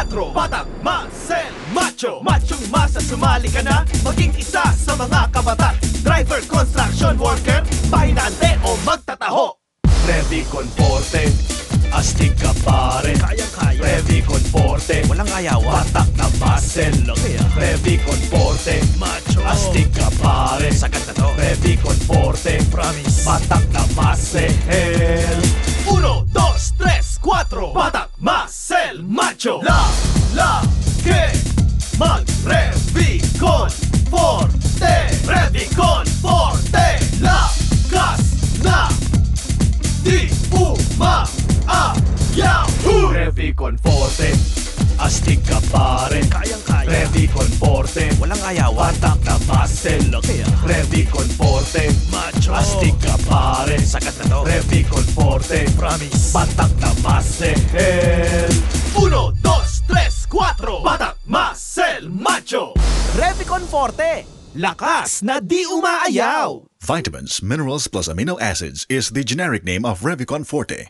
4 Batak, Muscle, Macho Machong masa, sumali ka na maging isa sa mga kabatak. Driver, construction worker, pahinante o magtataho. Ready con forte, astig ka pare. Kayang-kaya. Ready con forte, Walang ayawan. batak na muscle. Ready con forte, Macho. astig ka pare. Sagat na to. Ready con forte, Promise. batak na muscle. 1, 2, 3, 4 Batak, muscle, macho. La, que mag-ready con forte. Ready con forte. Lakas na di umaayaw. Ready con forte, astig ka pare. Kayang-kaya. Ready con forte, Walang ayawan. batak na muscle. Ready con forte, Macho. astig ka pare. Sagat na to. Ready con forte, Promise. batak na muscle. 1, 2, 3, 4 Batak, muscle, macho. Revicon Forte. Lakas na di umaayaw. Vitamins, minerals plus amino acids is the generic name of Revicon Forte.